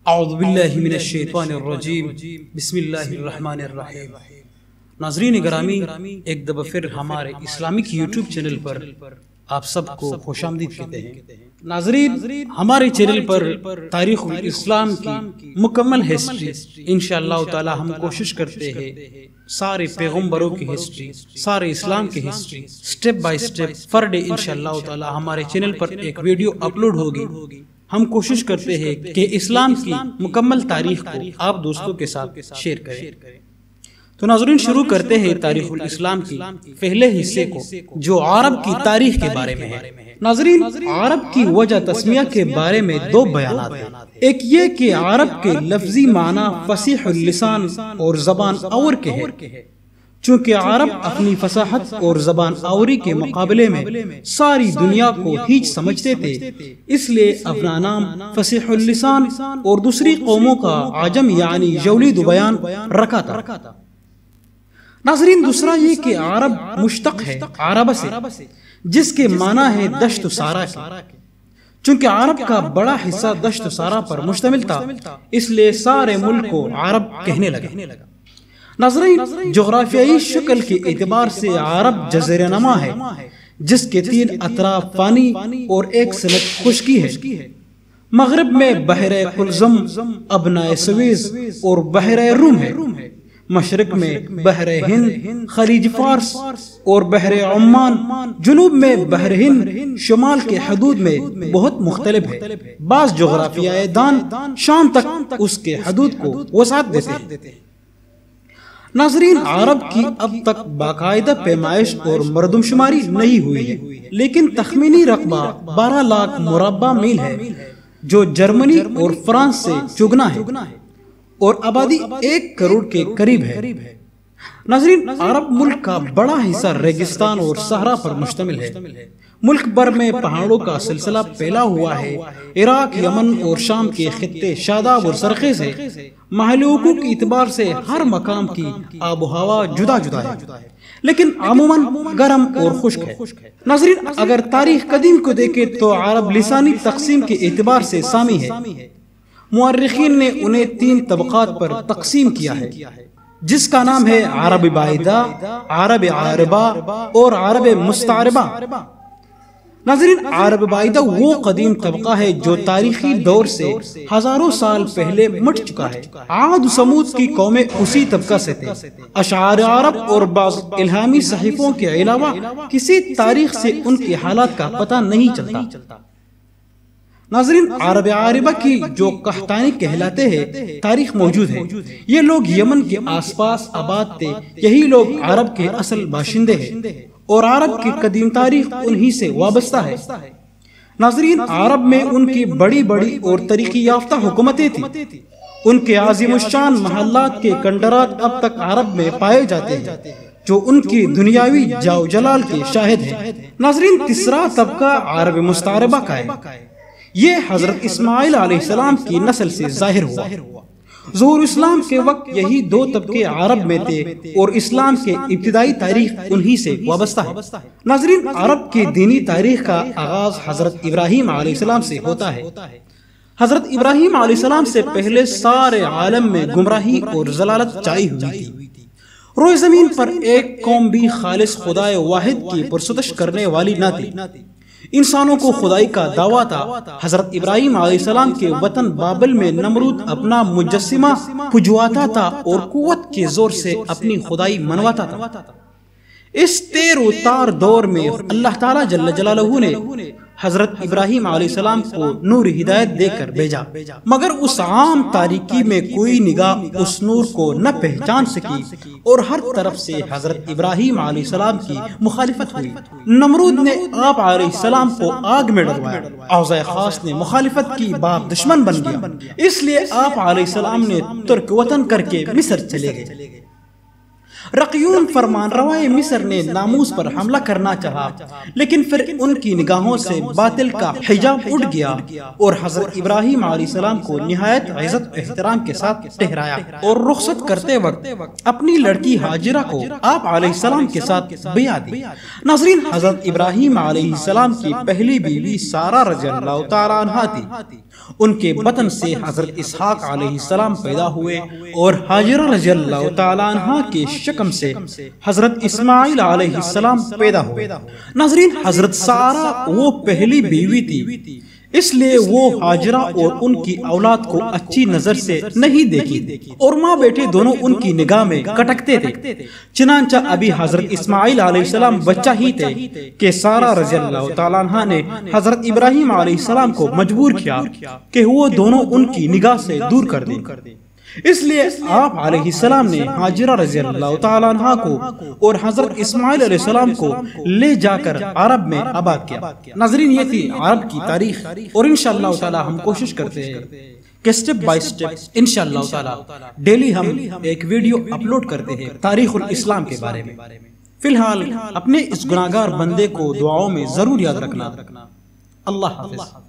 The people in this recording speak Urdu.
اعوذ باللہ من الشیطان الرجیم بسم اللہ الرحمن الرحیم۔ ناظرین گرامی، ایک دفعہ پھر ہمارے اسلامک یوٹیوب چینل پر آپ سب کو خوش آمدید کہتے ہیں۔ ناظرین، ہمارے چینل پر تاریخ الاسلام کی مکمل ہسٹری انشاءاللہ تعالی ہم کوشش کرتے ہیں سارے پیغمبروں کی ہسٹری، سارے اسلام کی history step by step per day انشاءاللہ تعالی ہمارے چینل پر ایک ویڈیو اپلوڈ ہوگی۔ ہم کوشش کرتے ہیں کہ اسلام کی مکمل تاریخ کو آپ دوستوں کے ساتھ شیئر کریں۔ تو ناظرین، شروع کرتے ہیں تاریخ الاسلام کی پہلے حصے کو جو عرب کی تاریخ کے بارے میں ہے۔ ناظرین، عرب کی وجہ تسمیہ کے بارے میں دو بیانات ہیں۔ ایک یہ کہ عرب کے لفظی معنی فصیح اللسان اور زبان آور کے ہے، چونکہ عرب اپنی فصاحت اور زبان آوری کے مقابلے میں ساری دنیا کو ہیچ سمجھتے تھے، اس لیے اپنا نام فصیح اللسان اور دوسری قوموں کا عجم یعنی جولید بیان رکھا تھا۔ ناظرین، دوسرا یہ کہ عرب مشتق ہے عرب سے، جس کے معنی ہے دشت و صحرا کے، چونکہ عرب کا بڑا حصہ دشت و صحرا پر مشتمل تھا، اس لیے سارے ملک کو عرب کہنے لگا۔ ناظرین، جغرافیائی شکل کے اعتبار سے عرب جزیرہ نما ہے، جس کے 3 اطراف پانی اور 1 سمت خشکی ہے۔ مغرب میں بحر قلزم، ابنائے سویز اور بحر روم ہے۔ مشرق میں بحر ہند، خلیج فارس اور بحر عمان، جنوب میں بحر ہند، شمال کے حدود میں بہت مختلف ہے۔ بعض جغرافیائی دان شام تک اس کے حدود کو وسعت دیتے ہیں۔ ناظرین، عرب کی اب تک باقاعدہ پیمائش اور مردم شماری نہیں ہوئی ہے، لیکن تخمینی رقبہ 12 لاکھ مربع میل ہے، جو جرمنی اور فرانس سے چگنا ہے، اور آبادی 1 کروڑ کے قریب ہے۔ ناظرین، عرب ملک کا بڑا حصہ ریگستان اور صحرا پر مشتمل ہے۔ ملک بھر میں پہاڑوں کا سلسلہ پھیلا ہوا ہے۔ عراق، یمن اور شام کے خطے شاداب اور سرخیز ہے۔ محلی حقوق کے اعتبار سے ہر مقام کی آب و ہوا جدا جدا ہے، لیکن عموماً گرم اور خشک ہے۔ ناظرین، اگر تاریخ قدیم کو دیکھیں تو عرب لسانی تقسیم کے اعتبار سے سامی ہے۔ مورخین نے انہیں 3 طبقات پر تقسیم کیا ہے، جس کا نام ہے عرب بعیدہ، عرب عاربہ اور عرب مستعربہ۔ ناظرین، عرب بعیدہ وہ قدیم طبقہ ہے جو تاریخی دور سے ہزاروں سال پہلے مٹ چکا ہے۔ عاد و سمود کی قومیں اسی طبقہ سے تھے۔ اشعار عرب اور بعض الہامی صحیفوں کے علاوہ کسی تاریخ سے ان کے حالات کا پتہ نہیں چلتا۔ ناظرین، عرب عاربہ کی جو قحطانی کہلاتے ہیں تاریخ موجود ہے۔ یہ لوگ یمن کے آس پاس آباد تھے، یہی لوگ عرب کے اصل باشندے ہیں، اور عرب کی قدیم تاریخ انہی سے وابستہ ہے۔ ناظرین، عرب میں ان کی بڑی بڑی اور ترقی یافتہ حکومتیں تھیں۔ ان کے عظیم الشان محلات کے کنڈرات اب تک عرب میں پائے جاتے ہیں، جو ان کی دنیاوی جاو جلال کے شاہد ہیں۔ ناظرین، تیسرا طبقہ عرب مستعربہ کا ہے۔ یہ حضرت اسماعیل علیہ السلام کی نسل سے ظاہر ہوا۔ ظہور اسلام کے وقت یہی 2 طبقے عرب میں تھے، اور اسلام کے ابتدائی تاریخ انہی سے وابستہ ہے۔ ناظرین، عرب کی دینی تاریخ کا آغاز حضرت ابراہیم علیہ السلام سے ہوتا ہے۔ حضرت ابراہیم علیہ السلام سے پہلے سارے عالم میں گمراہی اور ضلالت چھائی ہوئی تھی۔ روئے زمین پر ایک قوم بھی خالص خدائے واحد کی پرستش کرنے والی نہ تھی۔ انسانوں کو خدائی کا دعویٰ تھا۔ حضرت ابراہیم علیہ السلام کے وطن بابل میں نمرود اپنا مجسمہ پھجواتا تھا اور قوت کے زور سے اپنی خدائی منواتا تھا۔ اس تیر و تار دور میں اللہ تعالیٰ جل جلالہ نے حضرت ابراہیم علیہ السلام کو نور ہدایت دے کر بھیجا، مگر اس عام تاریکی میں کوئی نگاہ اس نور کو نہ پہچان سکی، اور ہر طرف سے حضرت ابراہیم علیہ السلام کی مخالفت ہوئی۔ نمرود نے آپ علیہ السلام کو آگ میں ڈلوایا۔ اوضاع خاص نے مخالفت کی باپ دشمن بن گیا، اس لیے آپ علیہ السلام نے ترک وطن کر کے مصر چلے گئے۔ رقیون فرمان روائے مصر نے ناموس پر حملہ کرنا چاہا، لیکن پھر ان کی نگاہوں سے باطل کا حجاب اٹھ گیا اور حضرت ابراہیم علیہ السلام کو نہایت عزت و احترام کے ساتھ ٹھہرایا اور رخصت کرتے وقت اپنی لڑکی ہاجرہ کو آپ علیہ السلام کے ساتھ بیعت دی۔ ناظرین، حضرت ابراہیم علیہ السلام کی پہلی بیوی سارہ رضی اللہ تعالیٰ عنہا تھی۔ ان کے بطن سے حضرت اسحاق علیہ السلام پیدا ہوئے اور ہاجرہ رضی اللہ تعالیٰ عنہا کے شکم سے حضرت اسماعیل علیہ السلام پیدا ہوئے۔ ناظرین، حضرت سارہ وہ پہلی بیوی تھی، اس لیے وہ ہاجرہ اور ان کی اولاد کو اچھی نظر سے نہیں دیکھی اور ماں بیٹے دونوں ان کی نگاہ میں کٹکتے تھے۔ چنانچہ ابھی حضرت اسماعیل علیہ السلام بچہ ہی تھے کہ سارہ رضی اللہ تعالیٰ عنہا نے حضرت ابراہیم علیہ السلام کو مجبور کیا کہ وہ دونوں ان کی نگاہ سے دور کر دیں۔ اس لیے آپ علیہ السلام نے ہاجرہ رضی اللہ تعالیٰ عنہا کو اور حضرت اسماعیل علیہ السلام کو لے جا کر عرب میں آباد کیا۔ ناظرین، یہ تھی عرب کی تاریخ، اور انشاءاللہ تعالی ہم کوشش کرتے ہیں کہ سٹیپ بائی سٹیپ انشاءاللہ تعالی ڈیلی ہم ایک ویڈیو اپلوڈ کرتے ہیں تاریخ الاسلام کے بارے میں۔ فی الحال اپنے اس گناہگار بندے کو دعاؤں میں ضرور یاد رکھنا۔ اللہ حافظ۔